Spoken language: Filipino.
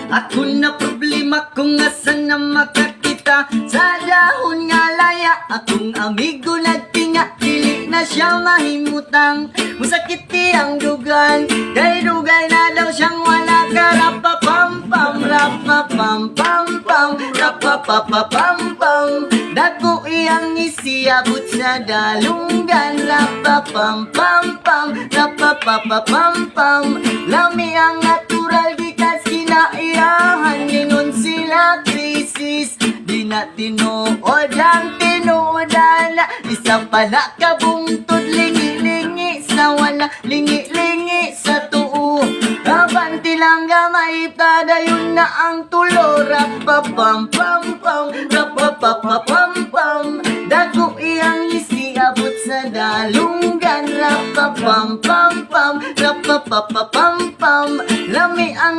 Ako na problema kung asan na makakita. Sa dahon nga laya, akong amigo nagtinga. Dili na siya mahimutang, musakiti ang dugan. Kay dugay na daw siyang wala ka. Rapapam-pam, rapapam-pam-pam, rapapapapam-pam. Dako iyang isiabot sa dalunggan. Rapapam-pam-pam, rapapapapam-pam. Lami ang natural gikas kinaiyahan. Ginon sila krisis, di na tinuod ang tinuodan. Isa pala kabungtod, lingi-lingi sa wala, lingi-lingi sa tuo. Abanti lang gamay, padayon na ang tulo. Rapapam-pam-pam, rapapapapam-pam. Dago iyang isiabot sa dalunggan. Rapapam-pam-pam, rapapapapam-pam. Lami ang